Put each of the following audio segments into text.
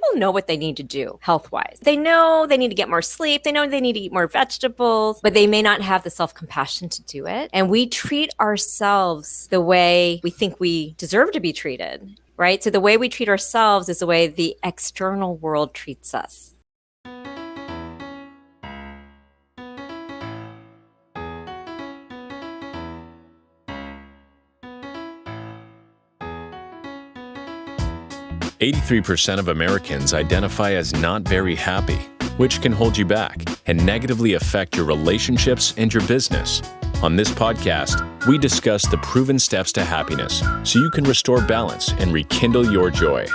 people know what they need to do health-wise. They know they need to get more sleep. They know they need to eat more vegetables, but they may not have the self-compassion to do it. And we treat ourselves the way we think we deserve to be treated, right? So the way we treat ourselves is the way the external world treats us. "83% of Americans identify as not very happy, which can hold you back and negatively affect your relationships and your business. On this podcast, we discuss the proven steps to happiness so you can restore balance and rekindle your joy.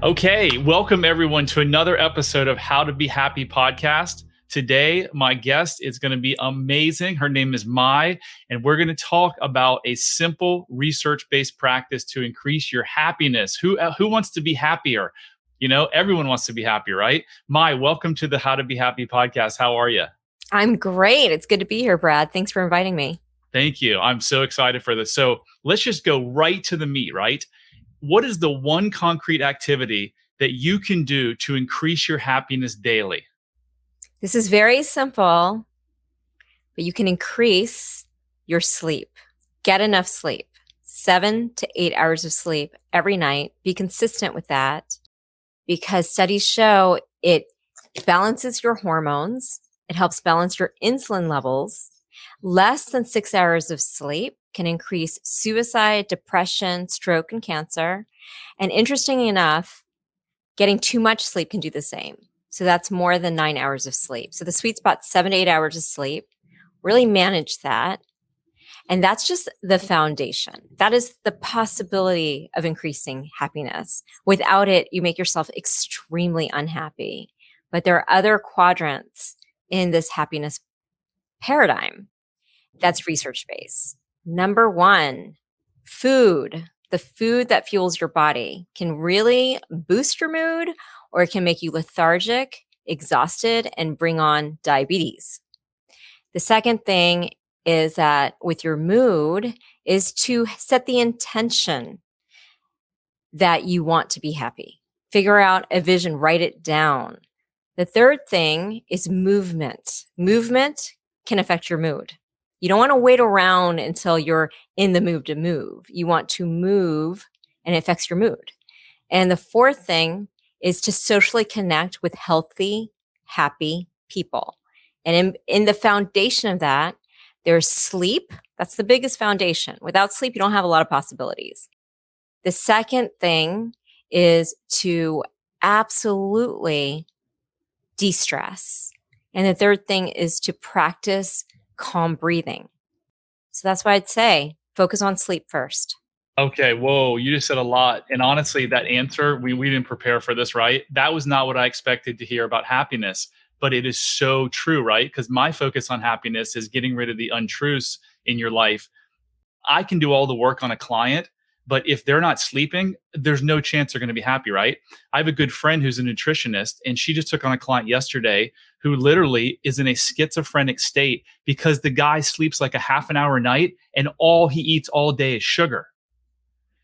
Okay, welcome everyone to another episode of How to Be Happy podcast. Today, my guest is going to be amazing. Her name is Mai, and we're going to talk about a simple research-based practice to increase your happiness. Who wants to be happier? You know, everyone wants to be happy, right? Mai, welcome to the How to Be Happy podcast. How are you? I'm great. It's good to be here, Brad. Thanks for inviting me. Thank you. I'm so excited for this. So let's just go right to the meat, right? What is the one concrete activity that you can do to increase your happiness daily? This is very simple, but you can increase your sleep. Get enough sleep, 7 to 8 hours of sleep every night. Be consistent with that because studies show it balances your hormones. It helps balance your insulin levels. Less than 6 hours of sleep can increase suicide, depression, stroke, and cancer. And interestingly enough, getting too much sleep can do the same. So that's more than 9 hours of sleep. So the sweet spot, 7 to 8 hours of sleep. Really manage that. And that's just the foundation. That is the possibility of increasing happiness. Without it, you make yourself extremely unhappy. But there are other quadrants in this happiness paradigm that's research-based. Number one, food. The food that fuels your body can really boost your mood, or it can make you lethargic, exhausted, and bring on diabetes. The second thing is that with your mood is to set the intention that you want to be happy. Figure out a vision, write it down. The third thing is movement. Movement can affect your mood. You don't want to wait around until you're in the mood to move. You want to move, and it affects your mood. And the fourth thing is to socially connect with healthy, happy people. And in the foundation of that, there's sleep. That's the biggest foundation. Without sleep, you don't have a lot of possibilities. The second thing is to absolutely de-stress. And the third thing is to practice calm breathing. So that's why I'd say focus on sleep first. Okay, whoa, you just said a lot. And honestly, that answer, we didn't prepare for this, right? That was not what I expected to hear about happiness, but it is so true, right? Because my focus on happiness is getting rid of the untruths in your life. I can do all the work on a client, but if they're not sleeping, there's no chance they're going to be happy, right? I have a good friend who's a nutritionist, and she just took on a client yesterday who literally is in a schizophrenic state because the guy sleeps like a half an hour a night and all he eats all day is sugar.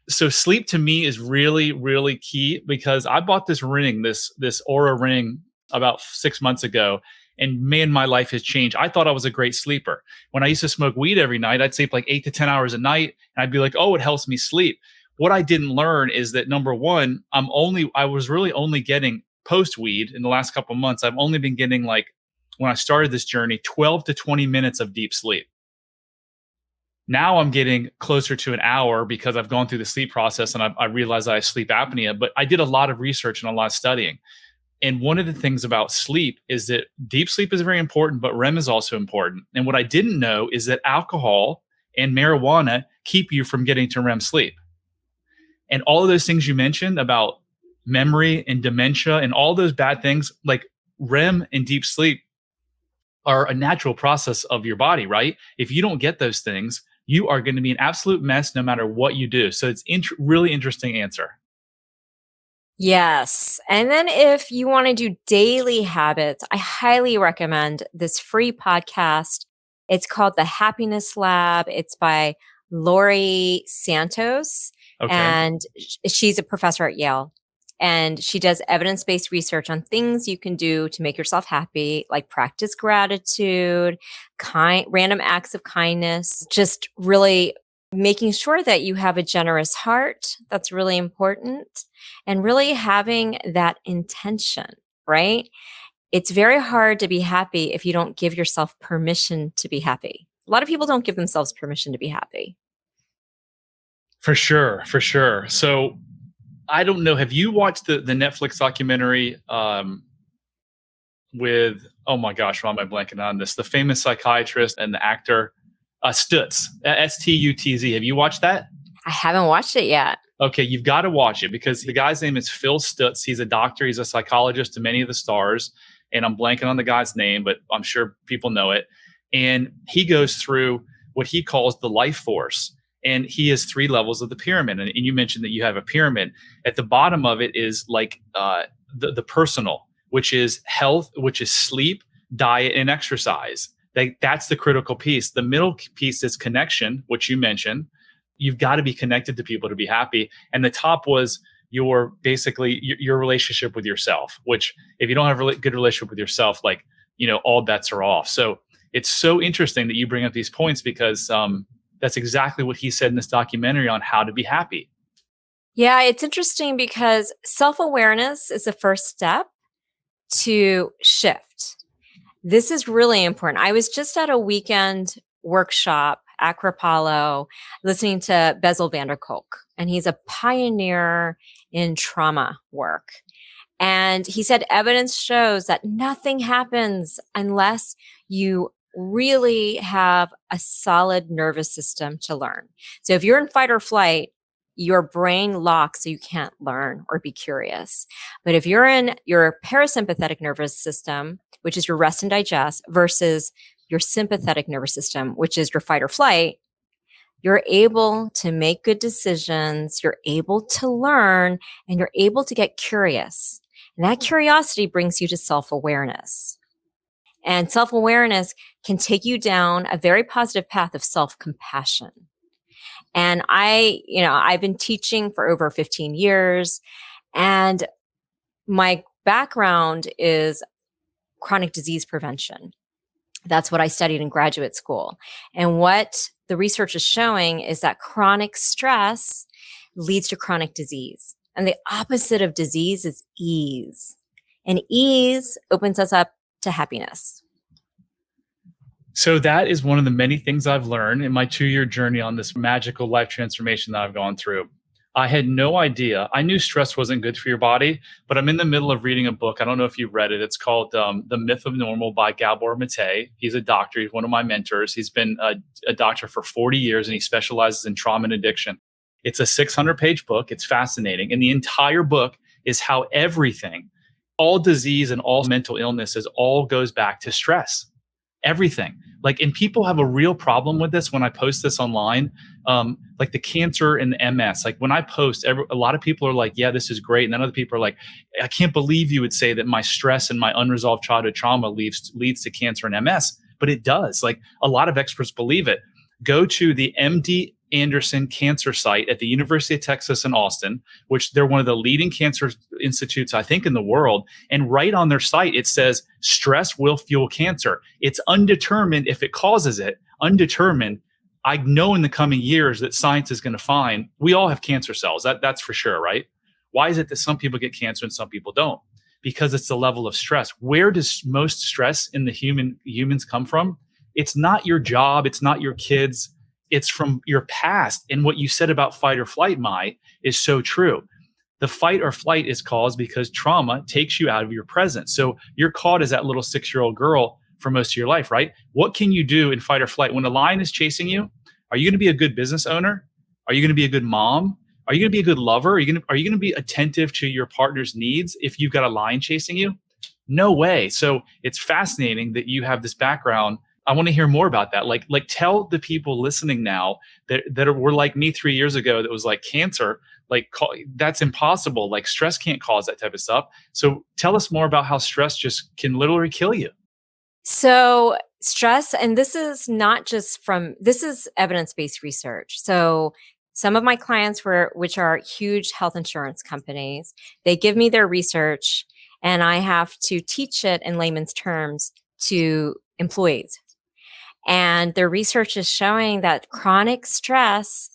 So sleep to me is really, really key because I bought this ring, this Aura ring about 6 months ago. And man, my life has changed. I thought I was a great sleeper. When I used to smoke weed every night, I'd sleep like 8 to 10 hours a night. And I'd be like, oh, it helps me sleep. What I didn't learn is that number one, I was really only getting post weed in the last couple of months. I've only been getting like, when I started this journey, 12 to 20 minutes of deep sleep. Now I'm getting closer to an hour because I've gone through the sleep process and I realized I have sleep apnea, but I did a lot of research and a lot of studying. And one of the things about sleep is that deep sleep is very important, but REM is also important. And what I didn't know is that alcohol and marijuana keep you from getting to REM sleep. And all of those things you mentioned about memory and dementia and all those bad things, like REM and deep sleep are a natural process of your body, right? If you don't get those things, you are going to be an absolute mess no matter what you do. So it's really interesting answer. Yes. And then if you want to do daily habits, I highly recommend this free podcast. It's called The Happiness Lab. It's by Laurie Santos, Okay. and she's a professor at Yale. And she does evidence-based research on things you can do to make yourself happy, like practice gratitude, random acts of kindness, just really making sure that you have a generous heart. That's really important. And really having that intention, right? It's very hard to be happy if you don't give yourself permission to be happy. A lot of people don't give themselves permission to be happy. For sure. For sure. So I don't know. Have you watched the Netflix documentary with, oh my gosh, why am I blanking on this? The famous psychiatrist and the actor, Stutz, Stutz. Have you watched that? I haven't watched it yet. Okay, you've got to watch it because the guy's name is Phil Stutz. He's a doctor. He's a psychologist to many of the stars. And I'm blanking on the guy's name, but I'm sure people know it. And he goes through what he calls the life force. And he has 3 levels of the pyramid. And you mentioned that you have a pyramid. At the bottom of it is like the personal, which is health, which is sleep, diet, and exercise. That's the critical piece. The middle piece is connection, which you mentioned. You've got to be connected to people to be happy. And the top was your relationship with yourself, which if you don't have a good relationship with yourself, like, all bets are off. So it's so interesting that you bring up these points because that's exactly what he said in this documentary on how to be happy. Yeah, it's interesting because self-awareness is the first step to shift. This is really important. I was just at a weekend workshop, Acropalo, listening to Bessel van der Kolk, and he's a pioneer in trauma work. And he said evidence shows that nothing happens unless you really have a solid nervous system to learn. So if you're in fight or flight, your brain locks so you can't learn or be curious. But if you're in your parasympathetic nervous system, which is your rest and digest, versus your sympathetic nervous system, which is your fight or flight, you're able to make good decisions, you're able to learn, and you're able to get curious. And that curiosity brings you to self-awareness. And self-awareness can take you down a very positive path of self-compassion. And I've been teaching for over 15 years, and my background is chronic disease prevention. That's what I studied in graduate school. And what the research is showing is that chronic stress leads to chronic disease. And the opposite of disease is ease. And ease opens us up to happiness. So that is one of the many things I've learned in my 2-year journey on this magical life transformation that I've gone through. I had no idea. I knew stress wasn't good for your body, but I'm in the middle of reading a book. I don't know if you've read it. It's called The Myth of Normal by Gabor Mate. He's a doctor. He's one of my mentors. He's been a doctor for 40 years, and he specializes in trauma and addiction. It's a 600-page book. It's fascinating. And the entire book is how everything, all disease and all mental illnesses, all goes back to stress. Everything. And people have a real problem with this when I post this online, like the cancer and the MS. Like when I post, a lot of people are like, yeah, this is great. And then other people are like, I can't believe you would say that my stress and my unresolved childhood trauma leads to cancer and MS. But it does. Like a lot of experts believe it. Go to the MD Anderson Cancer Site at the University of Texas in Austin, which they're one of the leading cancer institutes, I think, in the world. And right on their site, it says, stress will fuel cancer. It's undetermined if it causes it. Undetermined. I know in the coming years that science is going to find we all have cancer cells. That's for sure, right? Why is it that some people get cancer and some people don't? Because it's the level of stress. Where does most stress in the humans come from? It's not your job. It's not your kids. It's from your past. And what you said about fight or flight, Mai, is so true. The fight or flight is caused because trauma takes you out of your present. So you're caught as that little 6-year-old girl for most of your life, right? What can you do in fight or flight? When a lion is chasing you, are you going to be a good business owner? Are you going to be a good mom? Are you going to be a good lover? Are you going to be attentive to your partner's needs if you've got a lion chasing you? No way. So it's fascinating that you have this background. I want to hear more about that. Like tell the people listening now that were like me 3 years ago, that was like cancer, that's impossible. Like stress can't cause that type of stuff. So tell us more about how stress just can literally kill you. So stress, and this is not just this is evidence-based research. So some of my clients which are huge health insurance companies, they give me their research and I have to teach it in layman's terms to employees. And their research is showing that chronic stress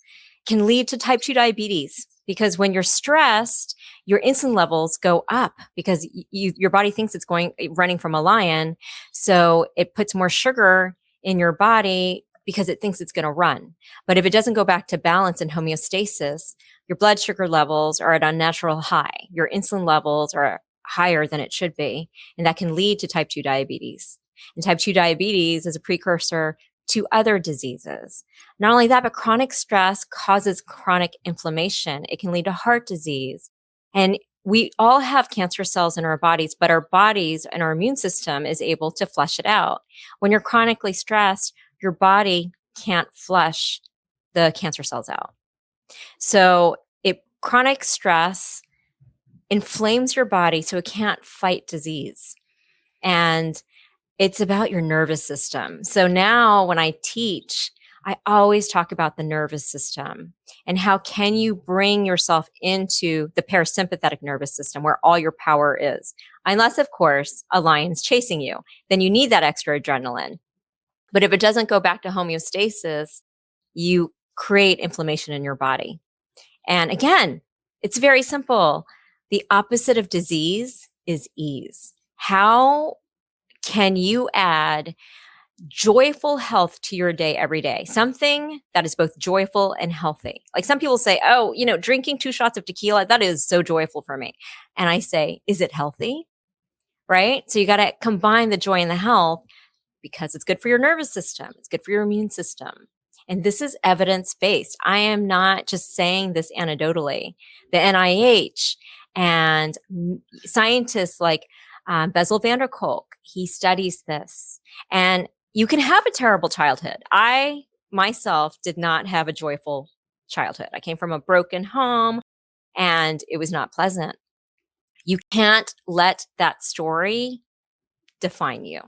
can lead to type 2 diabetes because when you're stressed, your insulin levels go up because your body thinks it's running from a lion. So it puts more sugar in your body because it thinks it's going to run. But if it doesn't go back to balance and homeostasis, your blood sugar levels are at a unnatural high. Your insulin levels are higher than it should be. And that can lead to type 2 diabetes. And type 2 diabetes is a precursor to other diseases. Not only that, but chronic stress causes chronic inflammation. It can lead to heart disease. And we all have cancer cells in our bodies, but our bodies and our immune system is able to flush it out. When you're chronically stressed, your body can't flush the cancer cells out. So chronic stress inflames your body so it can't fight disease. And it's about your nervous system. So now when I teach, I always talk about the nervous system and how can you bring yourself into the parasympathetic nervous system where all your power is. Unless, of course, a lion's chasing you, then you need that extra adrenaline. But if it doesn't go back to homeostasis, you create inflammation in your body. And again, it's very simple. The opposite of disease is ease. How can you add joyful health to your day every day? Something that is both joyful and healthy. Like some people say, oh, drinking 2 shots of tequila, that is so joyful for me. And I say, is it healthy? Right? So you got to combine the joy and the health because it's good for your nervous system. It's good for your immune system. And this is evidence-based. I am not just saying this anecdotally. The NIH and scientists like Bessel van der Kolk, he studies this. And you can have a terrible childhood. I myself did not have a joyful childhood. I came from a broken home and it was not pleasant. You can't let that story define you.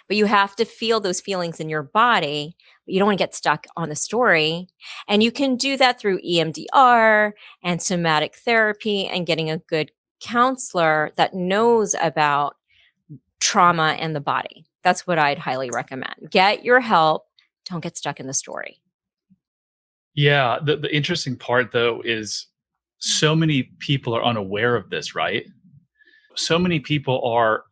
But you have to feel those feelings in your body. But you don't want to get stuck on the story. And you can do that through EMDR and somatic therapy and getting a good counselor that knows about trauma and the body. That's what I'd highly recommend. Get your help. Don't get stuck in the story. Yeah. The interesting part, though, is so many people are unaware of this, right? So many people are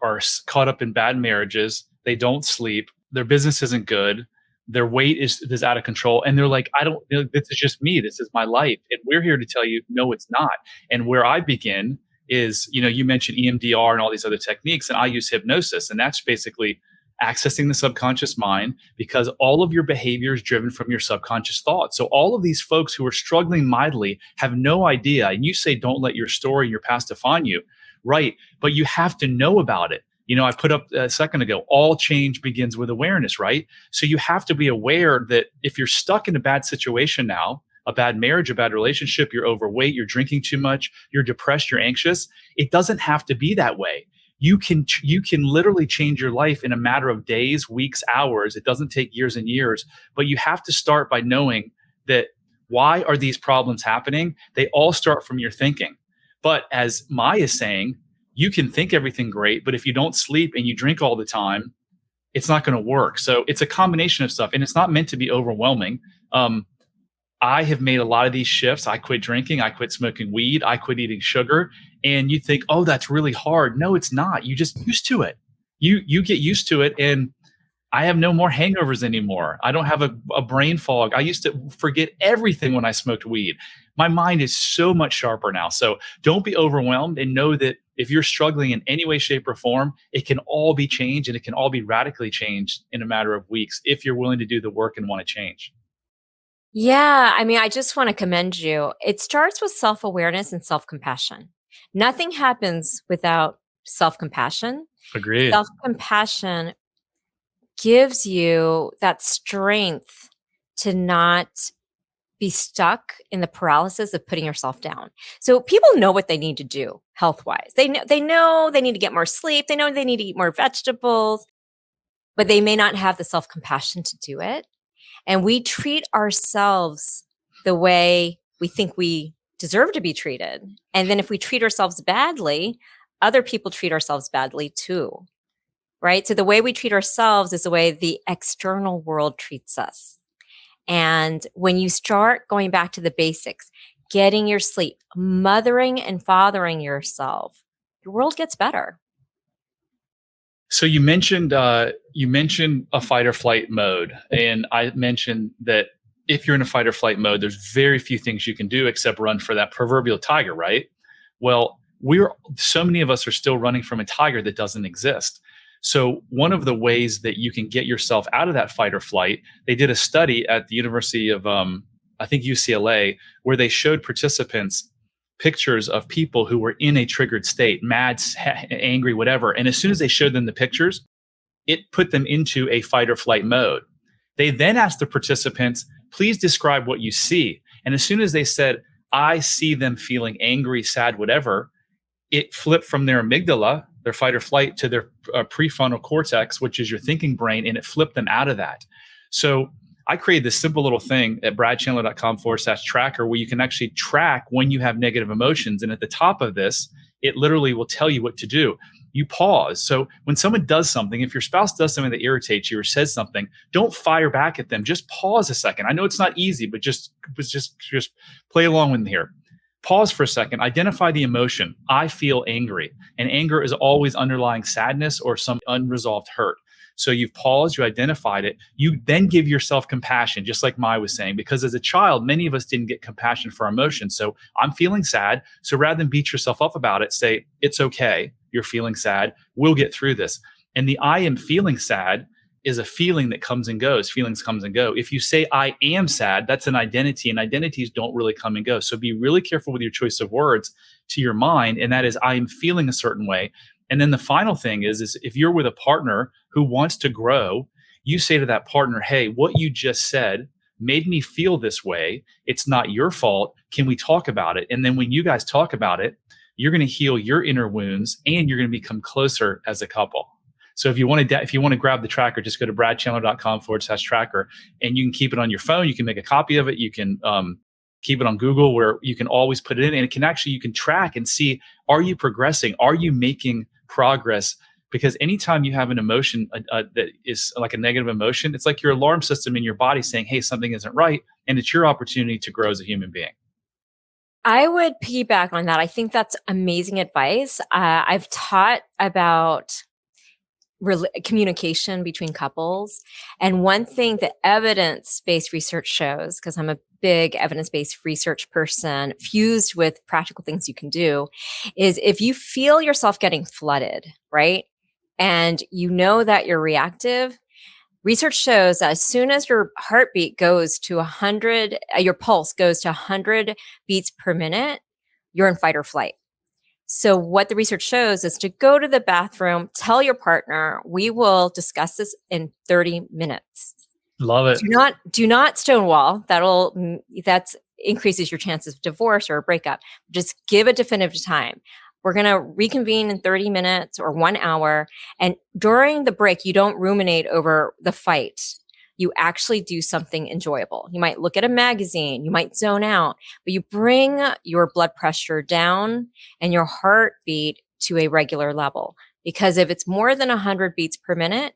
caught up in bad marriages. They don't sleep. Their business isn't good. Their weight is out of control. And they're like, this is just me. This is my life. And we're here to tell you, no, it's not. And where I begin is, you mentioned EMDR and all these other techniques, and I use hypnosis. And that's basically accessing the subconscious mind because all of your behavior is driven from your subconscious thoughts. So all of these folks who are struggling mightily have no idea. And you say, don't let your story, your past define you. Right. But you have to know about it. I put up a second ago, all change begins with awareness, right? So you have to be aware that if you're stuck in a bad situation now, a bad marriage, a bad relationship, you're overweight, you're drinking too much, you're depressed, you're anxious, it doesn't have to be that way. You can literally change your life in a matter of days, weeks, hours. It doesn't take years and years, but you have to start by knowing that why are these problems happening? They all start from your thinking. But as Mai is saying, you can think everything great, but if you don't sleep and you drink all the time, it's not going to work. So it's a combination of stuff, and it's not meant to be overwhelming. I have made a lot of these shifts. I quit drinking. I quit smoking weed. I quit eating sugar. And you think, oh, that's really hard. No, it's not. You just used to it. You get used to it. And I have no more hangovers anymore. I don't have a brain fog. I used to forget everything when I smoked weed. My mind is so much sharper now. So don't be overwhelmed and know that if you're struggling in any way, shape, or form, it can all be changed, and it can all be radically changed in a matter of weeks if you're willing to do the work and want to change. Yeah. I just want to commend you. It starts with self-awareness and self-compassion. Nothing happens without self-compassion. Agreed. Self-compassion gives you that strength to not be stuck in the paralysis of putting yourself down. So people know what they need to do health-wise. They know they need to get more sleep. They know they need to eat more vegetables. but they may not have the self-compassion to do it. And we treat ourselves the way we think we deserve to be treated. And then if we treat ourselves badly, other people treat ourselves badly too, right? So the way we treat ourselves is the way the external world treats us. And when you start going back to the basics, getting your sleep, mothering and fathering yourself, your world gets better. So you mentioned a fight or flight mode, and I mentioned that if you're in a fight or flight mode, there's very few things you can do except run for that proverbial tiger, right? Well, so many of us are still running from a tiger that doesn't exist. So one of the ways that you can get yourself out of that fight or flight, they did a study at the University of I think UCLA, where they showed participants pictures of people who were in a triggered state, mad, angry, whatever. And as soon as they showed them the pictures, it put them into a fight or flight mode. They then asked the participants, please describe what you see. And as soon as they said, I see them feeling angry, sad, whatever, it flipped from their amygdala, their fight or flight, to their prefrontal cortex, which is your thinking brain, and it flipped them out of that. So I created this simple little thing at bradchandler.com/tracker where you can actually track when you have negative emotions. And at the top of this, it literally will tell you what to do. You pause. So when someone does something, if your spouse does something that irritates you or says something, don't fire back at them. Just pause a second. I know it's not easy, but just play along with me here. Pause for a second. Identify the emotion. I feel angry. And anger is always underlying sadness or some unresolved hurt. So you've paused, you identified it. You then give yourself compassion, just like Mai was saying, because as a child, many of us didn't get compassion for our emotions. So I'm feeling sad. So rather than beat yourself up about it, say, it's okay. You're feeling sad. We'll get through this. And the I am feeling sad is a feeling that comes and goes. Feelings comes and go. If you say I am sad, that's an identity, and identities don't really come and go. So be really careful with your choice of words to your mind. And that is, I am feeling a certain way. And then the final thing is if you're with a partner who wants to grow, you say to that partner, hey, what you just said made me feel this way. It's not your fault. Can we talk about it? And then when you guys talk about it, you're going to heal your inner wounds and you're going to become closer as a couple. So if you want to grab the tracker, just go to bradchandler.com/tracker, and you can keep it on your phone. You can make a copy of it. You can keep it on Google, where you can always put it in, and you can track and see, are you progressing? Are you making progress? Because anytime you have an emotion that is like a negative emotion, it's like your alarm system in your body saying, hey, something isn't right. And it's your opportunity to grow as a human being. I would piggyback on that. I think that's amazing advice. I've taught about communication between couples. And one thing that evidence-based research shows, because I'm a big evidence-based research person fused with practical things you can do, is if you feel yourself getting flooded, right? And you know that you're reactive, research shows that as soon as your heartbeat goes to 100, your pulse goes to 100 beats per minute, you're in fight or flight. So what the research shows is to go to the bathroom, tell your partner, we will discuss this in 30 minutes. Love it. Do not stonewall. That increases your chances of divorce or a breakup. Just give a definitive time. We're going to reconvene in 30 minutes or 1 hour. And during the break, you don't ruminate over the fight. You actually do something enjoyable. You might look at a magazine, you might zone out, but you bring your blood pressure down and your heartbeat to a regular level. Because if it's more than 100 beats per minute,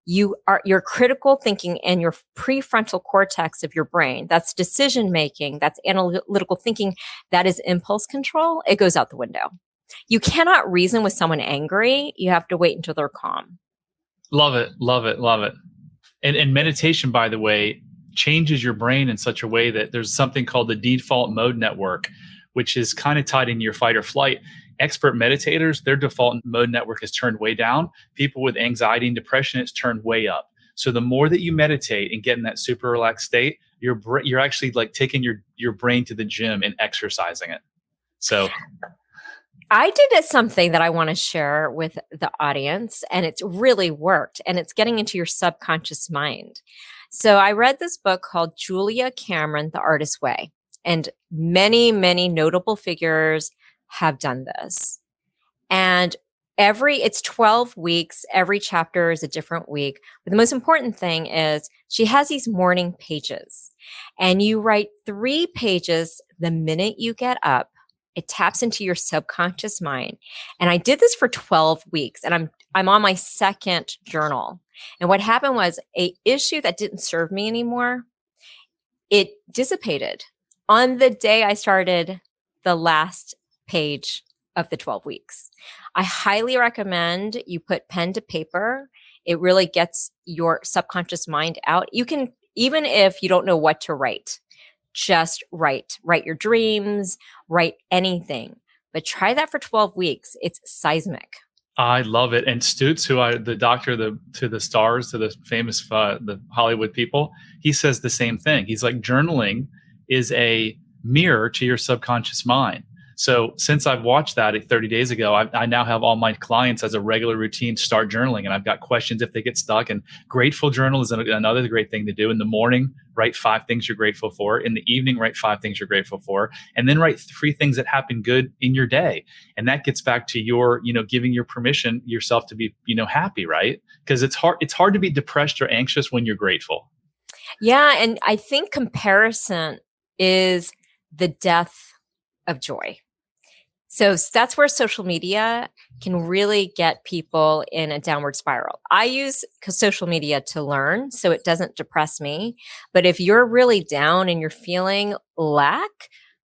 your critical thinking and your prefrontal cortex of your brain, that's decision making, that's analytical thinking, that is impulse control, it goes out the window. You cannot reason with someone angry. You have to wait until they're calm. Love it, love it, love it. And meditation, by the way, changes your brain in such a way that there's something called the default mode network, which is kind of tied into your fight or flight. Expert meditators, their default mode network is turned way down. People with anxiety and depression, it's turned way up. So the more that you meditate and get in that super relaxed state, you're actually like taking your brain to the gym and exercising it. So I did something that I want to share with the audience, and it's really worked, and it's getting into your subconscious mind. So I read this book called Julia Cameron, The Artist's Way, and many, many notable figures have done this. And It's 12 weeks. Every chapter is a different week. But the most important thing is she has these morning pages, and you write 3 pages the minute you get up. It taps into your subconscious mind. And I did this for 12 weeks, and I'm on my second journal. And what happened was a issue that didn't serve me anymore, it dissipated on the day I started the last page of the 12 weeks. I highly recommend you put pen to paper. It really gets your subconscious mind out. You can, even if you don't know what to write, just write your dreams, write anything, but try that for 12 weeks. It's seismic. I love it. And Stutz, the doctor, to the stars, to the famous, the Hollywood people, he says the same thing. He's like, journaling is a mirror to your subconscious mind. So since I've watched that 30 days ago, I now have all my clients as a regular routine start journaling, and I've got questions if they get stuck. And grateful journal is another great thing to do. In the morning, write 5 things you're grateful for. In the evening, write 5 things you're grateful for, and then write 3 things that happen good in your day. And that gets back to your, giving your permission yourself to be, happy, right? Because it's hard to be depressed or anxious when you're grateful. Yeah, and I think comparison is the death of joy. So that's where social media can really get people in a downward spiral. I use social media to learn, so it doesn't depress me. But if you're really down and you're feeling lack,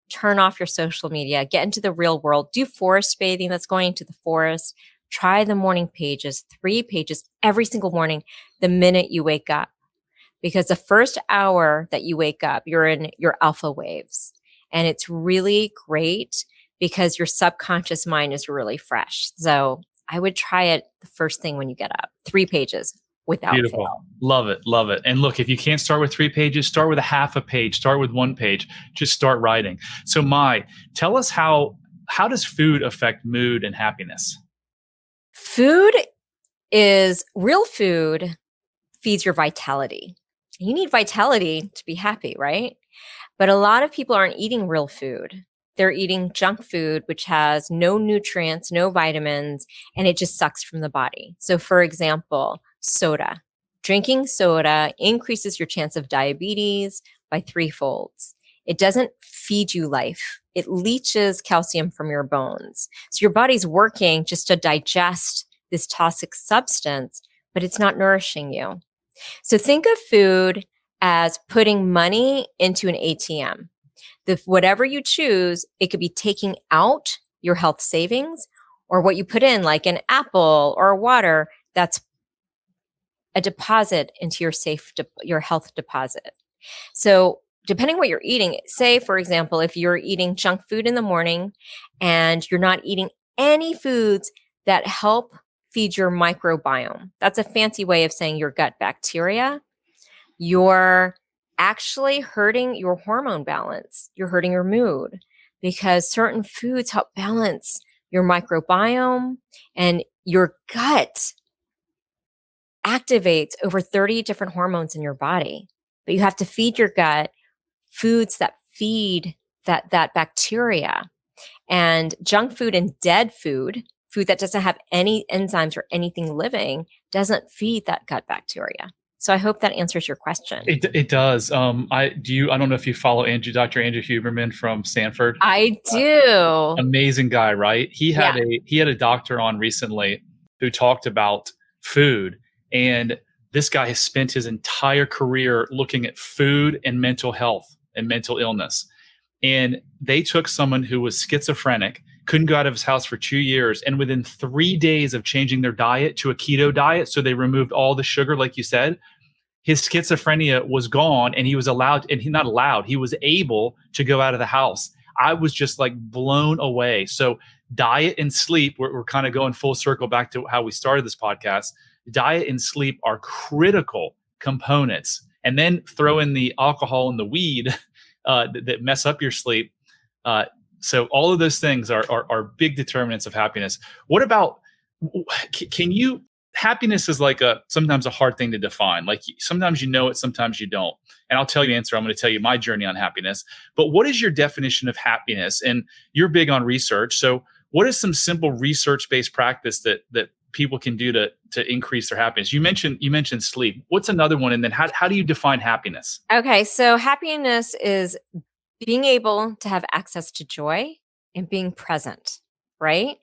turn off your social media, get into the real world, do forest bathing. That's going to the forest. Try the morning pages, 3 pages every single morning, the minute you wake up. Because the first hour that you wake up, you're in your alpha waves. And it's really great because your subconscious mind is really fresh. So I would try it the first thing when you get up. 3 pages without Beautiful. fail. Love it. Love it. And look, if you can't start with 3 pages, start with a half a page, start with 1 page, just start writing. So Mai, tell us how does food affect mood and happiness? Real food feeds your vitality. You need vitality to be happy, right? But a lot of people aren't eating real food. They're eating junk food, which has no nutrients, no vitamins, and it just sucks from the body. So for example, soda. Drinking soda increases your chance of diabetes by 3-folds. It doesn't feed you life. It leaches calcium from your bones. So your body's working just to digest this toxic substance, but it's not nourishing you. So think of food as putting money into an ATM. Whatever you choose, it could be taking out your health savings, or what you put in, like an apple or water, that's a deposit into your health deposit. So depending what you're eating, say, for example, if you're eating junk food in the morning and you're not eating any foods that help feed your microbiome, that's a fancy way of saying your gut bacteria, you're actually hurting your hormone balance. You're hurting your mood, because certain foods help balance your microbiome, and your gut activates over 30 different hormones in your body. But you have to feed your gut foods that feed that bacteria. And junk food and dead food that doesn't have any enzymes or anything living, doesn't feed that gut bacteria. So I hope that answers your question. It does. I don't know if you follow Dr. Andrew Huberman from Stanford. I do. Amazing guy, right? He had a doctor on recently who talked about food, and this guy has spent his entire career looking at food and mental health and mental illness. And they took someone who was schizophrenic, couldn't go out of his house for 2 years, and within 3 days of changing their diet to a keto diet, so they removed all the sugar, like you said, his schizophrenia was gone, and he was he was able to go out of the house. I was just like blown away. So diet and sleep, we're kind of going full circle back to how we started this podcast. Diet and sleep are critical components. And then throw in the alcohol and the weed that mess up your sleep. So all of those things are big determinants of happiness. What about, happiness is like sometimes a hard thing to define. Like sometimes you know it, sometimes you don't. And I'll tell you the answer. I'm going to tell you my journey on happiness. But what is your definition of happiness? And you're big on research. So what is some simple research-based practice that people can do to increase their happiness? You mentioned sleep. What's another one? And then how do you define happiness? Okay, so happiness is being able to have access to joy and being present, right?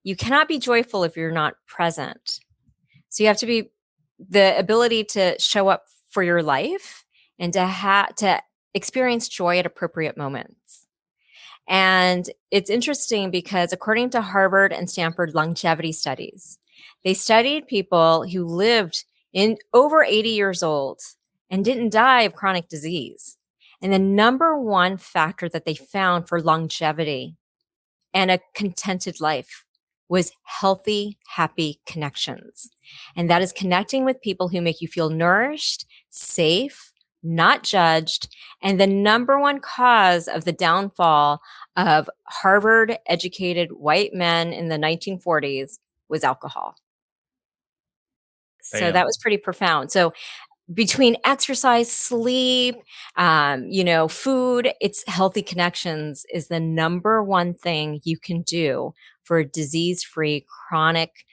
You cannot be joyful if you're not present. So you have to be the ability to show up for your life and to experience joy at appropriate moments. And it's interesting because according to Harvard and Stanford longevity studies, they studied people who lived in over 80 years old and didn't die of chronic disease. And the number one factor that they found for longevity and a contented life was healthy, happy connections. And that is connecting with people who make you feel nourished, safe, not judged. And the number one cause of the downfall of Harvard educated white men in the 1940s was alcohol. So that was pretty profound. So between exercise, sleep, food, it's healthy connections is the number one thing you can do for disease-free chronic,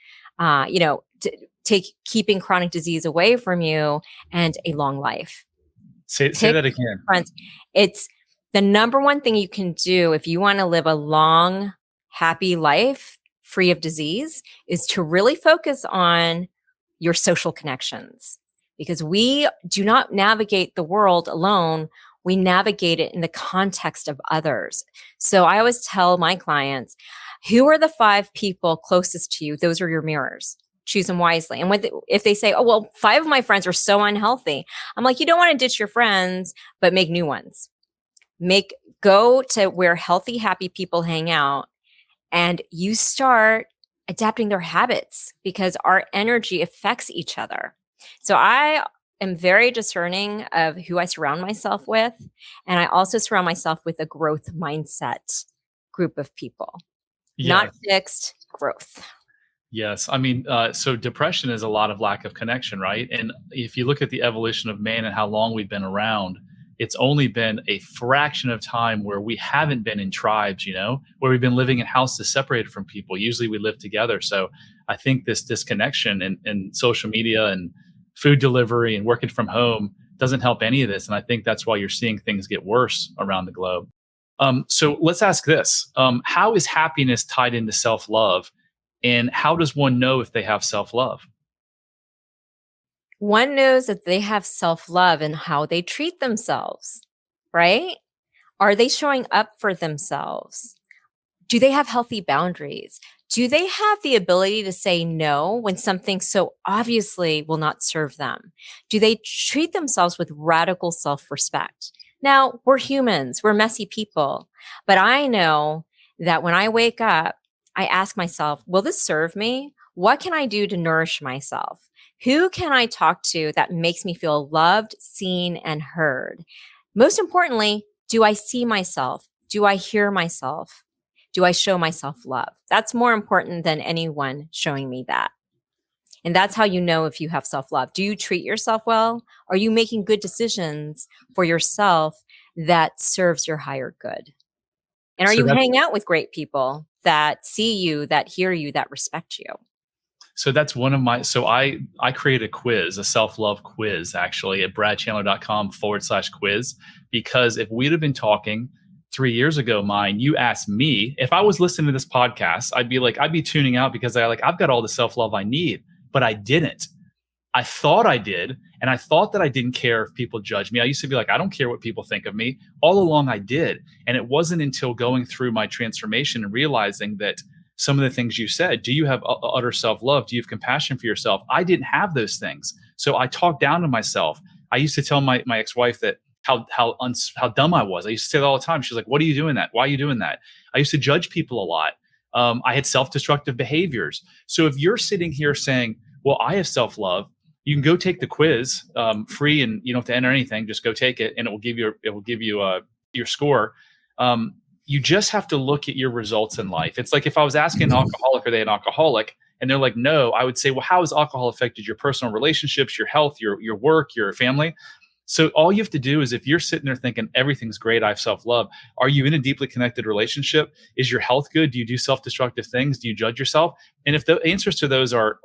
keeping chronic disease away from you and a long life. Say that again. Friends, it's the number one thing you can do if you want to live a long, happy life free of disease is to really focus on your social connections. Because we do not navigate the world alone. We navigate it in the context of others. So I always tell my clients, who are the 5 people closest to you? Those are your mirrors. Choose them wisely. And if they say, oh, well, 5 of my friends are so unhealthy. I'm like, you don't want to ditch your friends, but make new ones. Go to where healthy, happy people hang out, and you start adapting their habits because our energy affects each other. So I am very discerning of who I surround myself with. And I also surround myself with a growth mindset group of people, not fixed growth. Yes. I mean, so depression is a lot of lack of connection, right? And if you look at the evolution of man and how long we've been around, it's only been a fraction of time where we haven't been in tribes, where we've been living in houses separated from people. Usually we live together. So I think this disconnection and social media and food delivery and working from home doesn't help any of this. And I think that's why you're seeing things get worse around the globe. So let's ask this. How is happiness tied into self-love? And how does one know if they have self-love? One knows that they have self-love in how they treat themselves, right? Are they showing up for themselves? Do they have healthy boundaries? Do they have the ability to say no when something so obviously will not serve them? Do they treat themselves with radical self-respect? Now, we're humans, we're messy people, but I know that when I wake up, I ask myself, will this serve me? What can I do to nourish myself? Who can I talk to that makes me feel loved, seen, and heard? Most importantly, do I see myself? Do I hear myself? Do I show myself love? That's more important than anyone showing me that. And that's how you know if you have self-love. Do you treat yourself well? Are you making good decisions for yourself that serves your higher good? And are you hanging out with great people that see you, that hear you, that respect you? So that's I create a quiz, a self-love quiz, actually, at bradchandler.com/quiz, because if we'd have been talking 3 years ago, you asked me, if I was listening to this podcast, I'd be tuning out because I've got all the self-love I need, but I didn't. I thought I did. And I thought that I didn't care if people judged me. I used to be like, I don't care what people think of me. All along I did. And it wasn't until going through my transformation and realizing that some of the things you said, do you have utter self-love? Do you have compassion for yourself? I didn't have those things. So I talked down to myself. I used to tell my ex-wife that how dumb I was. I used to say that all the time. She's like, what are you doing that? Why are you doing that? I used to judge people a lot. I had self-destructive behaviors. So if you're sitting here saying, well, I have self-love, you can go take the quiz free, and you don't have to enter anything. Just go take it, and it will give you your score. You just have to look at your results in life. It's like if I was asking an alcoholic, are they an alcoholic? And they're like, no. I would say, well, how has alcohol affected your personal relationships, your health, your work, your family? So all you have to do is, if you're sitting there thinking everything's great, I have self-love, are you in a deeply connected relationship? Is your health good? Do you do self-destructive things? Do you judge yourself? And if the answers to those are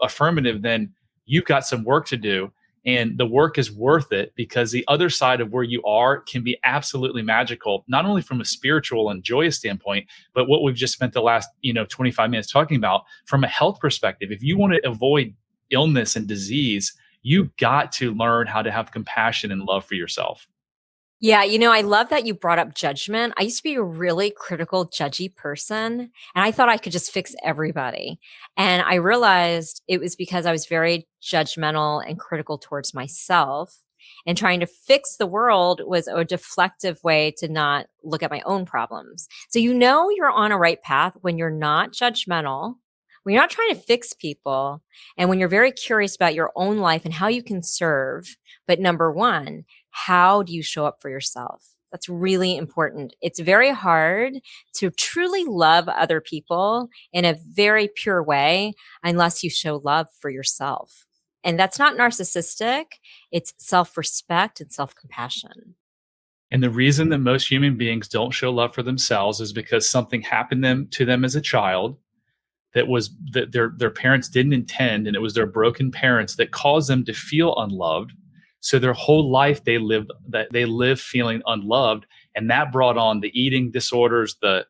affirmative, then you've got some work to do. And the work is worth it, because the other side of where you are can be absolutely magical, not only from a spiritual and joyous standpoint, but what we've just spent the last 25 minutes talking about from a health perspective. If you want to avoid illness and disease, you've got to learn how to have compassion and love for yourself. Yeah, I love that you brought up judgment. I used to be a really critical, judgy person, and I thought I could just fix everybody. And I realized it was because I was very judgmental and critical towards myself. And trying to fix the world was a deflective way to not look at my own problems. So you're on a right path when you're not judgmental, when you're not trying to fix people, and when you're very curious about your own life and how you can serve. But number one, how do you show up for yourself? That's really important. It's very hard to truly love other people in a very pure way unless you show love for yourself. And that's not narcissistic. It's self-respect and self-compassion. And the reason that most human beings don't show love for themselves is because something happened to them as a child that their parents didn't intend, and it was their broken parents that caused them to feel unloved. So their whole life they live feeling unloved, and that brought on the eating disorders, the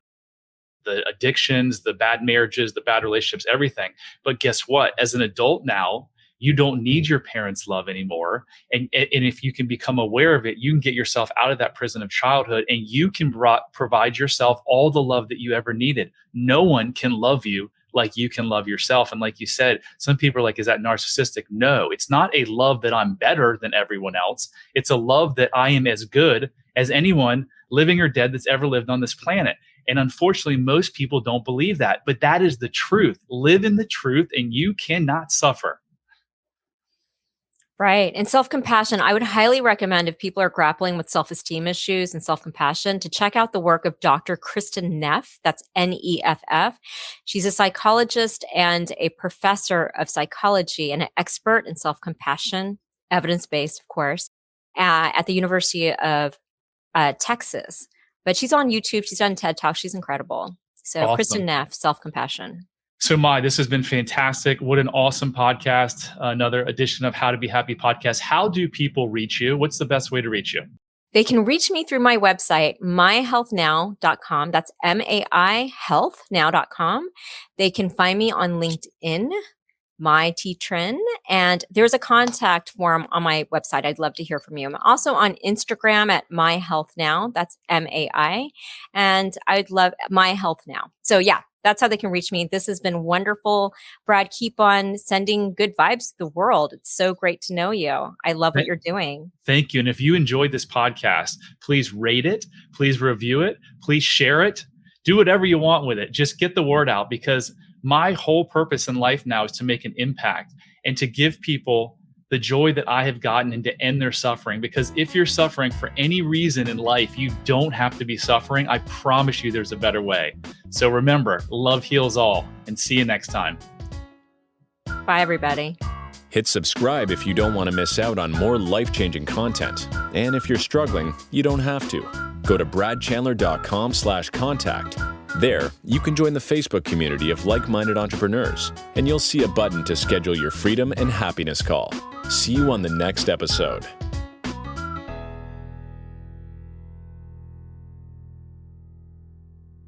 addictions, the bad marriages, the bad relationships, everything. But guess what? As an adult now, you don't need your parents' love anymore. And if you can become aware of it, you can get yourself out of that prison of childhood, and you can provide yourself all the love that you ever needed. No one can love you like you can love yourself. And like you said, some people are like, is that narcissistic? No, it's not a love that I'm better than everyone else. It's a love that I am as good as anyone, living or dead, that's ever lived on this planet. And unfortunately, most people don't believe that. But that is the truth. Live in the truth, and you cannot suffer. Right. And self-compassion, I would highly recommend, if people are grappling with self-esteem issues and self-compassion, to check out the work of Dr. Kristen Neff. That's Neff. She's a psychologist and a professor of psychology and an expert in self-compassion, evidence-based, of course, at the University of Texas. But she's on YouTube. She's done TED Talks. She's incredible. So Awesome. Kristen Neff, self-compassion. So Mai, this has been fantastic. What an awesome podcast. Another edition of How to Be Happy podcast. How do people reach you? What's the best way to reach you? They can reach me through my website, myhealthnow.com. That's MAI healthnow.com. They can find me on LinkedIn, Mai T. Trinh, and there's a contact form on my website. I'd love to hear from you. I'm also on Instagram at My Health Now. That's MAI, and I'd love My Health Now. So yeah, that's how they can reach me. This has been wonderful. Brad, keep on sending good vibes to the world. It's so great to know you. I love what you're doing. Thank you. And if you enjoyed this podcast, please rate it, please review it, please share it, do whatever you want with it. Just get the word out, because my whole purpose in life now is to make an impact and to give people the joy that I have gotten and to end their suffering. Because if you're suffering for any reason in life, you don't have to be suffering. I promise you there's a better way. So remember, love heals all, and see you next time. Bye, everybody. Hit subscribe if you don't want to miss out on more life-changing content. And if you're struggling, you don't have to. Go to bradchandler.com/contact. There, you can join the Facebook community of like-minded entrepreneurs, and you'll see a button to schedule your freedom and happiness call. See you on the next episode.